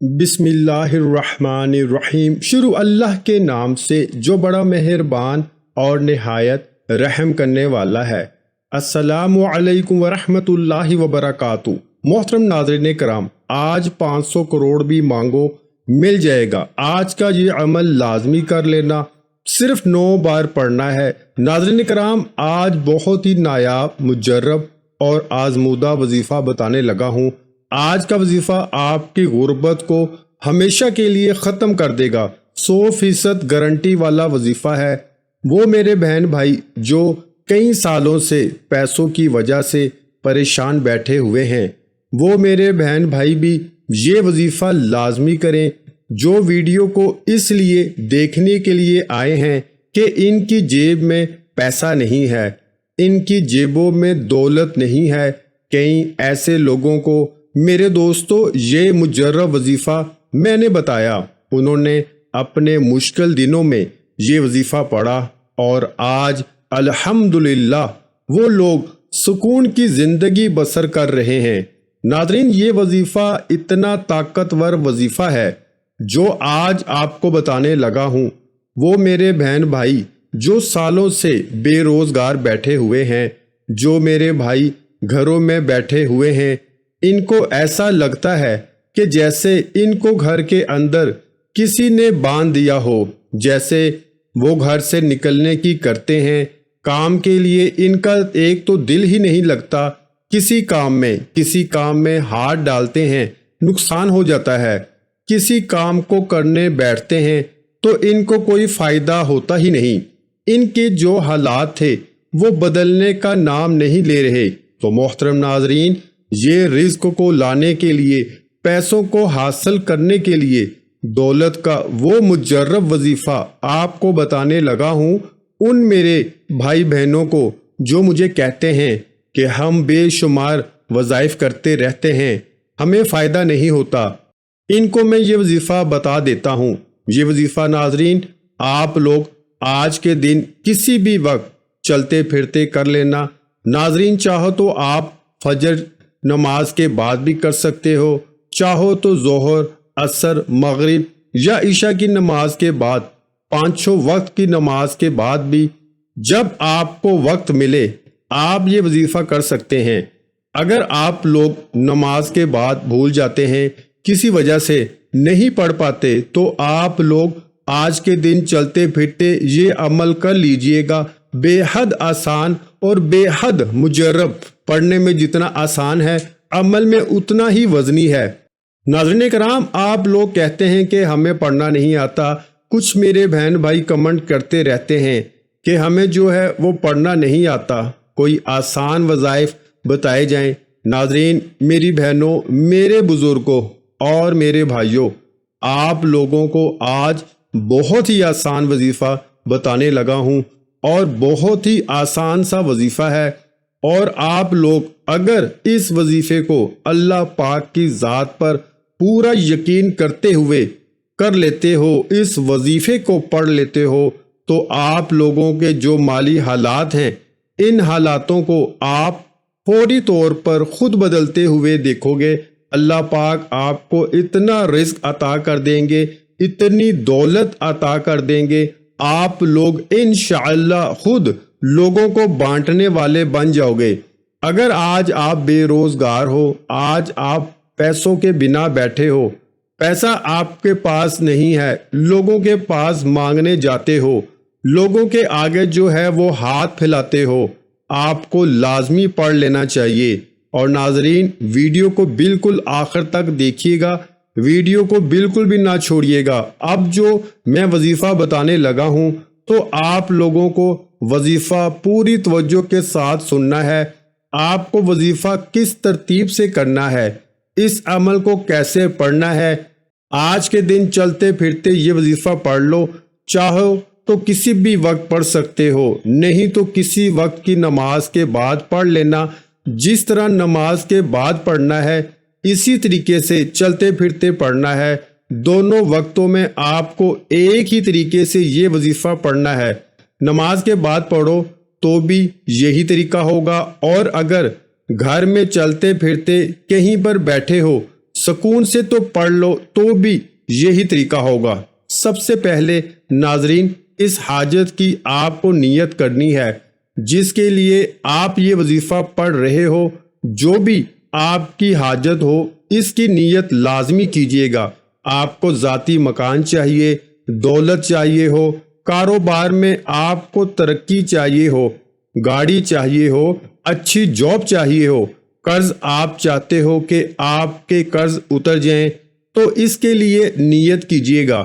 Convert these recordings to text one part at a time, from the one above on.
بسم اللہ الرحمن الرحیم۔ شروع اللہ کے نام سے جو بڑا مہربان اور نہایت رحم کرنے والا ہے۔ السلام علیکم ورحمۃ اللہ وبرکاتہ۔ محترم ناظرین کرام، آج 500 کروڑ بھی مانگو مل جائے گا۔ آج کا یہ عمل لازمی کر لینا، صرف 9 بار پڑھنا ہے۔ ناظرین کرام، آج بہت ہی نایاب، مجرب اور آزمودہ وظیفہ بتانے لگا ہوں۔ آج کا وظیفہ آپ کی غربت کو ہمیشہ کے لیے ختم کر دے گا۔ 100% گارنٹی والا وظیفہ ہے۔ وہ میرے بہن بھائی جو کئی سالوں سے پیسوں کی وجہ سے پریشان بیٹھے ہوئے ہیں، وہ میرے بہن بھائی بھی یہ وظیفہ لازمی کریں، جو ویڈیو کو اس لیے دیکھنے کے لیے آئے ہیں کہ ان کی جیب میں پیسہ نہیں ہے، ان کی جیبوں میں دولت نہیں ہے۔ کئی ایسے لوگوں کو میرے دوستو یہ مجرب وظیفہ میں نے بتایا، انہوں نے اپنے مشکل دنوں میں یہ وظیفہ پڑھا اور آج الحمدللہ وہ لوگ سکون کی زندگی بسر کر رہے ہیں۔ ناظرین، یہ وظیفہ اتنا طاقتور وظیفہ ہے جو آج آپ کو بتانے لگا ہوں۔ وہ میرے بہن بھائی جو سالوں سے بے روزگار بیٹھے ہوئے ہیں، جو میرے بھائی گھروں میں بیٹھے ہوئے ہیں، ان کو ایسا لگتا ہے کہ جیسے ان کو گھر کے اندر کسی نے باندھ دیا ہو، جیسے وہ گھر سے نکلنے کی کرتے ہیں کام کے لیے، ان کا ایک تو دل ہی نہیں لگتا کسی کام میں ہاتھ ڈالتے ہیں نقصان ہو جاتا ہے، کسی کام کو کرنے بیٹھتے ہیں تو ان کو کوئی فائدہ ہوتا ہی نہیں۔ ان کے جو حالات تھے وہ بدلنے کا نام نہیں لے رہے۔ تو محترم ناظرین، یہ رزق کو لانے کے لیے، پیسوں کو حاصل کرنے کے لیے دولت کا وہ مجرب وظیفہ آپ کو بتانے لگا ہوں۔ ان میرے بھائی بہنوں کو جو مجھے کہتے ہیں کہ ہم بے شمار وظائف کرتے رہتے ہیں، ہمیں فائدہ نہیں ہوتا، ان کو میں یہ وظیفہ بتا دیتا ہوں۔ یہ وظیفہ ناظرین آپ لوگ آج کے دن کسی بھی وقت چلتے پھرتے کر لینا۔ ناظرین، چاہو تو آپ فجر نماز کے بعد بھی کر سکتے ہو، چاہو تو ظہر، عصر، مغرب یا عشاء کی نماز کے بعد، 5 وقت کی نماز کے بعد بھی جب آپ کو وقت ملے آپ یہ وظیفہ کر سکتے ہیں۔ اگر آپ لوگ نماز کے بعد بھول جاتے ہیں، کسی وجہ سے نہیں پڑھ پاتے، تو آپ لوگ آج کے دن چلتے پھرتے یہ عمل کر لیجئے گا۔ بے حد آسان اور بے حد مجرب، پڑھنے میں جتنا آسان ہے عمل میں اتنا ہی وزنی ہے۔ ناظرین کرام، آپ لوگ کہتے ہیں کہ ہمیں پڑھنا نہیں آتا، کچھ میرے بہن بھائی کمنٹ کرتے رہتے ہیں کہ ہمیں جو ہے وہ پڑھنا نہیں آتا، کوئی آسان وظائف بتائے جائیں۔ ناظرین، میری بہنوں، میرے بزرگوں اور میرے بھائیوں، آپ لوگوں کو آج بہت ہی آسان وظیفہ بتانے لگا ہوں، اور بہت ہی آسان سا وظیفہ ہے، اور آپ لوگ اگر اس وظیفے کو اللہ پاک کی ذات پر پورا یقین کرتے ہوئے کر لیتے ہو، اس وظیفے کو پڑھ لیتے ہو، تو آپ لوگوں کے جو مالی حالات ہیں، ان حالاتوں کو آپ فوری طور پر خود بدلتے ہوئے دیکھو گے۔ اللہ پاک آپ کو اتنا رزق عطا کر دیں گے، اتنی دولت عطا کر دیں گے، آپ لوگ انشاءاللہ خود لوگوں کو بانٹنے والے بن جاؤ گے۔ اگر آج آپ بے روزگار ہو، آج آپ پیسوں کے بنا بیٹھے ہو، پیسہ آپ کے پاس نہیں ہے، لوگوں کے پاس مانگنے جاتے ہو، لوگوں کے آگے جو ہے وہ ہاتھ پھیلاتے ہو، آپ کو لازمی پڑھ لینا چاہیے۔ اور ناظرین، ویڈیو کو بالکل آخر تک دیکھیے گا، ویڈیو کو بالکل بھی نہ چھوڑیے گا۔ اب جو میں وظیفہ بتانے لگا ہوں تو آپ لوگوں کو وظیفہ پوری توجہ کے ساتھ سننا ہے۔ آپ کو وظیفہ کس ترتیب سے کرنا ہے، اس عمل کو کیسے پڑھنا ہے، آج کے دن چلتے پھرتے یہ وظیفہ پڑھ لو، چاہو تو کسی بھی وقت پڑھ سکتے ہو، نہیں تو کسی وقت کی نماز کے بعد پڑھ لینا۔ جس طرح نماز کے بعد پڑھنا ہے اسی طریقے سے چلتے پھرتے پڑھنا ہے۔ دونوں وقتوں میں آپ کو ایک ہی طریقے سے یہ وظیفہ پڑھنا ہے۔ نماز کے بعد پڑھو تو بھی یہی طریقہ ہوگا، اور اگر گھر میں چلتے پھرتے کہیں پر بیٹھے ہو، سکون سے تو پڑھ لو تو بھی یہی طریقہ ہوگا۔ سب سے پہلے ناظرین اس حاجت کی آپ کو نیت کرنی ہے جس کے لیے آپ یہ وظیفہ پڑھ رہے ہو۔ جو بھی آپ کی حاجت ہو اس کی نیت لازمی کیجیے گا۔ آپ کو ذاتی مکان چاہیے، دولت چاہیے ہو، کاروبار میں آپ کو ترقی چاہیے ہو، گاڑی چاہیے ہو، اچھی جاب چاہیے ہو، قرض آپ چاہتے ہو کہ آپ کے قرض اتر جائیں، تو اس کے لیے نیت کیجیے گا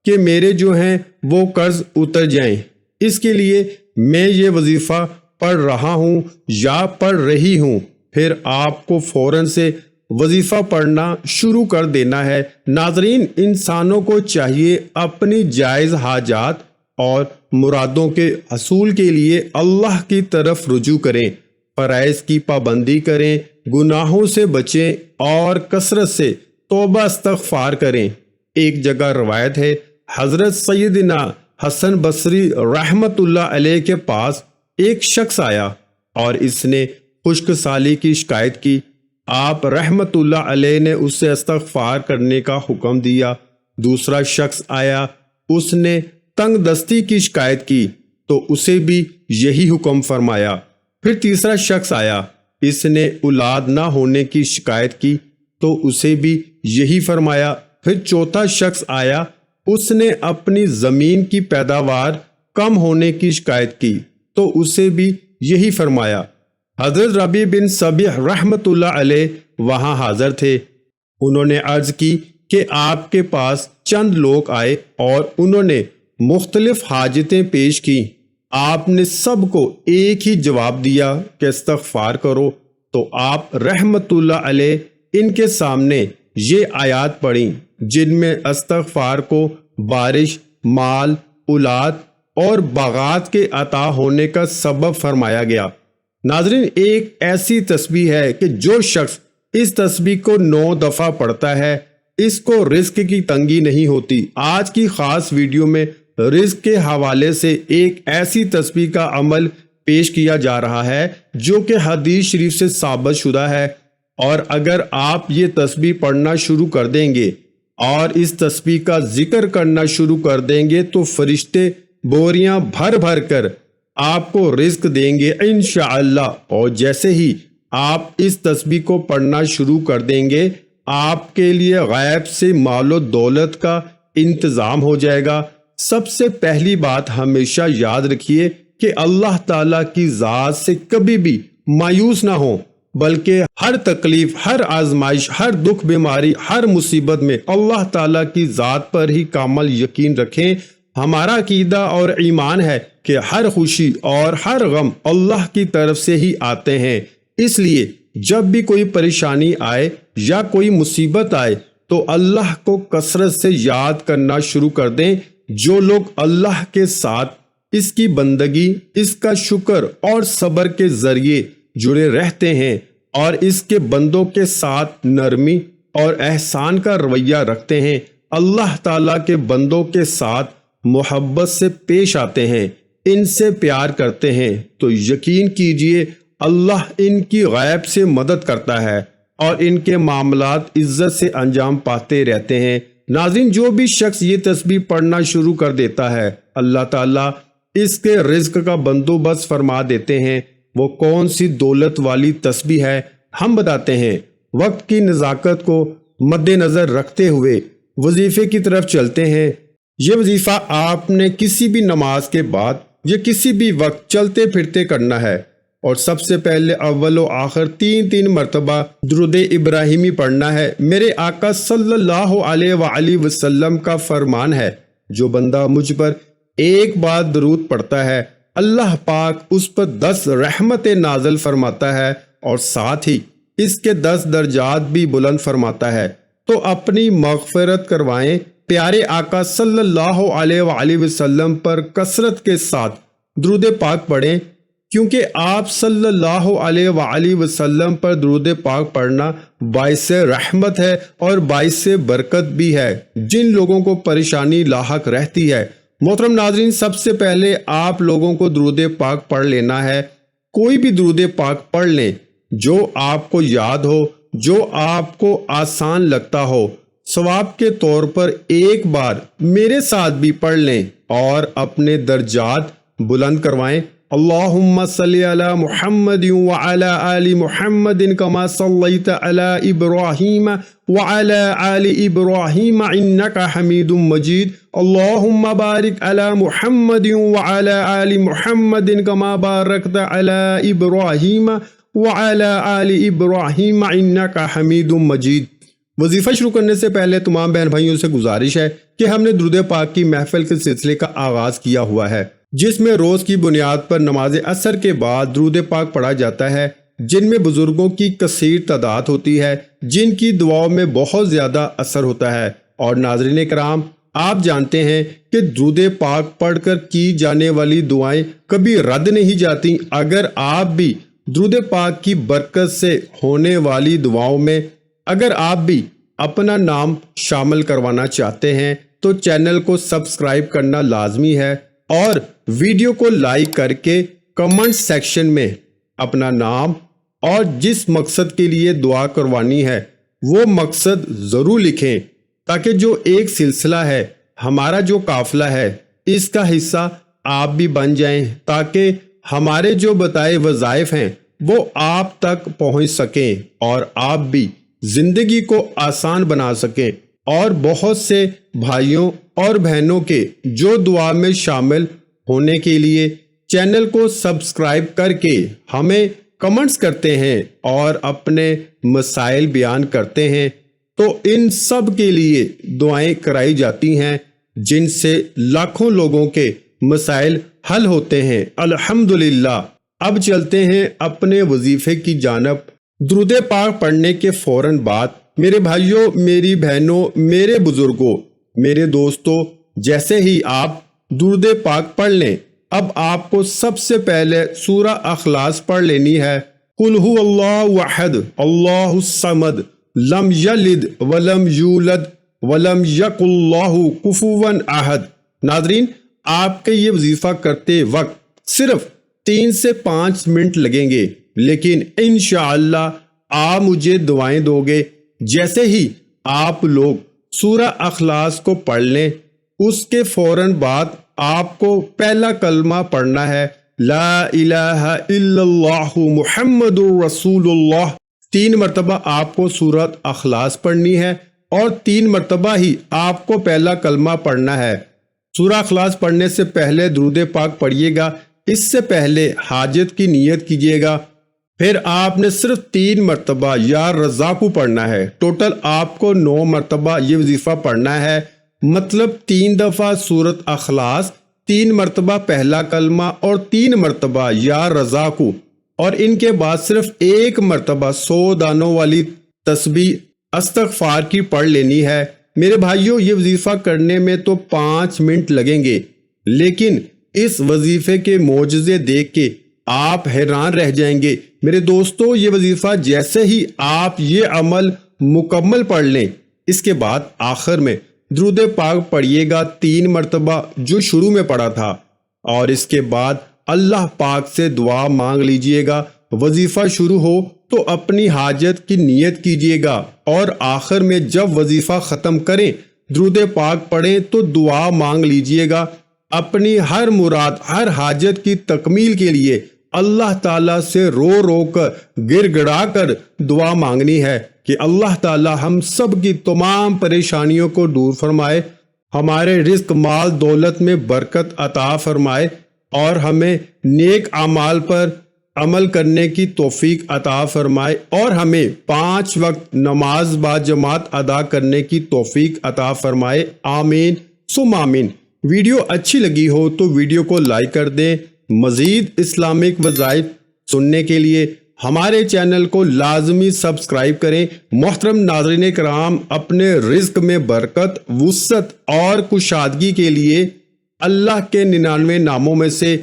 کہ میرے جو ہیں وہ قرض اتر جائیں۔ اس کے لیے میں یہ وظیفہ پڑھ رہا ہوں یا پڑھ رہی ہوں۔ پھر آپ کو فوراً سے وظیفہ پڑھنا شروع کر دینا ہے۔ ناظرین انسانوں کو چاہیے اپنی جائز حاجات اور مرادوں کے حصول کے لیے اللہ کی طرف رجوع کریں، فرائض کی پابندی کریں، گناہوں سے بچیں اور کثرت سے توبہ استغفار کریں۔ ایک جگہ روایت ہے حضرت سیدنا حسن بصری رحمت اللہ علیہ کے پاس ایک شخص آیا اور اس نے خشک سالی کی شکایت کی۔ آپ رحمت اللہ علیہ نے اسے استغفار کرنے کا حکم دیا۔ دوسرا شخص آیا، اس نے تنگ دستی کی شکایت کی تو اسے بھی یہی حکم فرمایا۔ پھر تیسرا شخص آیا، اس نے اولاد نہ ہونے کی شکایت کی تو اسے بھی یہی فرمایا۔ پھر چوتھا شخص آیا، اس نے اپنی زمین کی پیداوار کم ہونے کی شکایت کی تو اسے بھی یہی فرمایا۔ حضرت ربیع بن صبیح رحمت اللہ علیہ وہاں حاضر تھے۔ انہوں نے عرض کی کہ آپ کے پاس چند لوگ آئے اور انہوں نے مختلف حاجتیں پیش کی۔ آپ نے سب کو ایک ہی جواب دیا کہ استغفار کرو، تو آپ رحمت اللہ علیہ ان کے سامنے یہ آیات پڑھیں جن میں استغفار کو بارش، مال، اولاد اور باغات کے عطا ہونے کا سبب فرمایا گیا۔ ناظرین ایک ایسی تسبیح ہے کہ جو شخص اس تسبیح کو 9 دفعہ پڑھتا ہے اس کو رزق کی تنگی نہیں ہوتی۔ آج کی خاص ویڈیو میں رزق کے حوالے سے ایک ایسی تسبیح کا عمل پیش کیا جا رہا ہے جو کہ حدیث شریف سے ثابت شدہ ہے، اور اگر آپ یہ تسبیح پڑھنا شروع کر دیں گے اور اس تسبیح کا ذکر کرنا شروع کر دیں گے تو فرشتے بوریاں بھر بھر کر آپ کو رزق دیں گے انشاءاللہ۔ اور جیسے ہی آپ اس تسبیح کو پڑھنا شروع کر دیں گے آپ کے لیے غیب سے مال و دولت کا انتظام ہو جائے گا۔ سب سے پہلی بات ہمیشہ یاد رکھیے کہ اللہ تعالیٰ کی ذات سے کبھی بھی مایوس نہ ہوں، بلکہ ہر تکلیف، ہر آزمائش، ہر دکھ بیماری، ہر مصیبت میں اللہ تعالیٰ کی ذات پر ہی کامل یقین رکھیں۔ ہمارا عقیدہ اور ایمان ہے کہ ہر خوشی اور ہر غم اللہ کی طرف سے ہی آتے ہیں، اس لیے جب بھی کوئی پریشانی آئے یا کوئی مصیبت آئے تو اللہ کو کثرت سے یاد کرنا شروع کر دیں۔ جو لوگ اللہ کے ساتھ اس کی بندگی، اس کا شکر اور صبر کے ذریعے جڑے رہتے ہیں اور اس کے بندوں کے ساتھ نرمی اور احسان کا رویہ رکھتے ہیں، اللہ تعالیٰ کے بندوں کے ساتھ محبت سے پیش آتے ہیں، ان سے پیار کرتے ہیں، تو یقین کیجئے اللہ ان کی غیب سے مدد کرتا ہے اور ان کے معاملات عزت سے انجام پاتے رہتے ہیں۔ ناظرین جو بھی شخص یہ تسبیح پڑھنا شروع کر دیتا ہے اللہ تعالیٰ اس کے رزق کا بندوبست فرما دیتے ہیں۔ وہ کون سی دولت والی تسبیح ہے ہم بتاتے ہیں۔ وقت کی نزاکت کو مد نظر رکھتے ہوئے وظیفے کی طرف چلتے ہیں۔ یہ وظیفہ آپ نے کسی بھی نماز کے بعد یا کسی بھی وقت چلتے پھرتے کرنا ہے، اور سب سے پہلے اول و آخر 3 مرتبہ درود ابراہیمی پڑھنا ہے۔ میرے آقا صلی اللہ علیہ وآلہ وسلم کا فرمان ہے، جو بندہ مجھ پر ایک بار درود پڑھتا ہے اللہ پاک اس پر 10 رحمتیں نازل فرماتا ہے اور ساتھ ہی اس کے 10 درجات بھی بلند فرماتا ہے۔ تو اپنی مغفرت کروائیں، پیارے آقا صلی اللہ علیہ وآلہ وسلم پر کثرت کے ساتھ درود پاک پڑھیں، کیونکہ آپ صلی اللہ علیہ وآلہ وسلم پر درود پاک پڑھنا باعث رحمت ہے اور باعث برکت بھی ہے جن لوگوں کو پریشانی لاحق رہتی ہے۔ محترم ناظرین سب سے پہلے آپ لوگوں کو درود پاک پڑھ لینا ہے۔ کوئی بھی درود پاک پڑھ لیں جو آپ کو یاد ہو، جو آپ کو آسان لگتا ہو، ثواب کے طور پر ایک بار میرے ساتھ بھی پڑھ لیں اور اپنے درجات بلند کروائیں۔ اللہم صلی علی محمد وعلی آل محمد کما صلیت علی ابراہیم وعلی آل ابراہیم انک حمید مجید۔ اللہم بارک علی محمد وعلی آل محمد کما بارکت علی ابراہیم وعلی آل ابراہیم انک حمید مجید۔ وظیفہ شروع کرنے سے پہلے تمام بہن بھائیوں سے گزارش ہے کہ ہم نے درود پاک کی محفل کے سلسلے کا آغاز کیا ہوا ہے، جس میں روز کی بنیاد پر نماز عصر کے بعد درود پاک پڑھا جاتا ہے، جن میں بزرگوں کی کثیر تعداد ہوتی ہے، جن کی دعاؤں میں بہت زیادہ اثر ہوتا ہے۔ اور ناظرین کرام، آپ جانتے ہیں کہ درود پاک پڑھ کر کی جانے والی دعائیں کبھی رد نہیں جاتی۔ اگر آپ بھی درود پاک کی برکت سے ہونے والی دعاؤں میں اگر آپ بھی اپنا نام شامل کروانا چاہتے ہیں تو چینل کو سبسکرائب کرنا لازمی ہے اور ویڈیو کو لائک کر کے کمنٹ سیکشن میں اپنا نام اور جس مقصد کے لیے دعا کروانی ہے وہ مقصد ضرور لکھیں، تاکہ جو ایک سلسلہ ہے، ہمارا جو قافلہ ہے، اس کا حصہ آپ بھی بن جائیں، تاکہ ہمارے جو بتائے وظائف ہیں وہ آپ تک پہنچ سکیں اور آپ بھی زندگی کو آسان بنا سکیں، اور بہت سے بھائیوں اور بہنوں کے جو دعا میں شامل ہونے کے لیے چینل کو سبسکرائب کر کے ہمیں کمنٹس کرتے ہیں اور اپنے مسائل بیان کرتے ہیں، تو ان سب کے لیے دعائیں کرائی جاتی ہیں، جن سے لاکھوں لوگوں کے مسائل حل ہوتے ہیں الحمدللہ۔ اب چلتے ہیں اپنے وظیفے کی جانب۔ درود پاک پڑھنے کے فوراً بعد میرے بھائیوں، میری بہنوں، میرے بزرگوں، میرے دوستوں، جیسے ہی آپ درود پاک پڑھ لیں، اب آپ کو سب سے پہلے سورہ اخلاص پڑھ لینی ہے۔ قل هو اللہ احد اللہ الصمد لم یلد ولم یولد ولم یکن لہ کفوا احد۔ ناظرین، آپ کے یہ وظیفہ کرتے وقت صرف 3 سے 5 منٹ لگیں گے، لیکن انشاءاللہ آپ مجھے دعائیں دو گے۔ جیسے ہی آپ لوگ سورہ اخلاص کو پڑھ لیں، اس کے فوراً بعد آپ کو پہلا کلمہ پڑھنا ہے، لا الہ الا اللہ محمد رسول اللہ۔ 3 مرتبہ آپ کو سورۃ اخلاص پڑھنی ہے اور 3 مرتبہ ہی آپ کو پہلا کلمہ پڑھنا ہے۔ سورہ اخلاص پڑھنے سے پہلے درود پاک پڑھیے گا، اس سے پہلے حاجت کی نیت کیجیے گا، پھر آپ نے صرف 3 مرتبہ یا رزاقو پڑھنا ہے۔ ٹوٹل آپ کو 9 مرتبہ یہ وظیفہ پڑھنا ہے، مطلب 3 دفعہ سورۃ اخلاص، 3 مرتبہ پہلا کلمہ اور 3 مرتبہ یا رزاقو، اور ان کے بعد صرف 1 مرتبہ 100 دانوں والی تسبیح استغفار کی پڑھ لینی ہے۔ میرے بھائیوں، یہ وظیفہ کرنے میں تو 5 منٹ لگیں گے، لیکن اس وظیفے کے معجزے دیکھ کے آپ حیران رہ جائیں گے۔ میرے دوستو، یہ وظیفہ جیسے ہی آپ یہ عمل مکمل پڑھ لیں، اس کے بعد آخر میں درود پاک پڑھیے گا 3 مرتبہ جو شروع میں پڑھا تھا، اور اس کے بعد اللہ پاک سے دعا مانگ لیجئے گا۔ وظیفہ شروع ہو تو اپنی حاجت کی نیت کیجئے گا، اور آخر میں جب وظیفہ ختم کریں، درود پاک پڑھیں تو دعا مانگ لیجئے گا۔ اپنی ہر مراد، ہر حاجت کی تکمیل کے لیے اللہ تعالیٰ سے رو رو کر، گر گڑا کر دعا مانگنی ہے کہ اللہ تعالیٰ ہم سب کی تمام پریشانیوں کو دور فرمائے، ہمارے رزق مال دولت میں برکت عطا فرمائے، اور ہمیں نیک اعمال پر عمل کرنے کی توفیق عطا فرمائے، اور ہمیں 5 وقت نماز با جماعت ادا کرنے کی توفیق عطا فرمائے۔ آمین ثم آمین۔ ویڈیو اچھی لگی ہو تو ویڈیو کو لائک کر دیں۔ مزید اسلامک وظائف سننے کے لیے ہمارے چینل کو لازمی سبسکرائب کریں۔ محترم ناظرین کرام، اپنے رزق میں برکت، وسعت اور کشادگی کے لیے اللہ کے 99 ناموں میں سے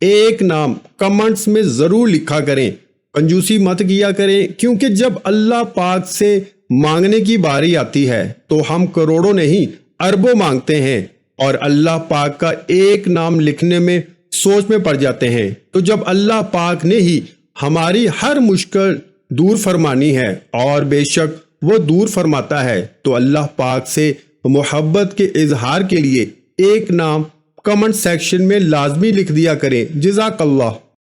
ایک نام کمنٹس میں ضرور لکھا کریں۔ کنجوسی مت کیا کریں، کیونکہ جب اللہ پاک سے مانگنے کی باری آتی ہے تو ہم کروڑوں نہیں اربوں مانگتے ہیں، اور اللہ پاک کا ایک نام لکھنے میں سوچ میں پڑ جاتے ہیں۔ تو جب اللہ پاک نے ہی ہماری ہر مشکل دور فرمانی ہے، اور بے شک وہ دور فرماتا ہے۔ تو اللہ پاک سے محبت کے اظہار کے لیے ایک نام کمنٹ سیکشن میں لازمی لکھ دیا کریں۔ جزاک اللہ۔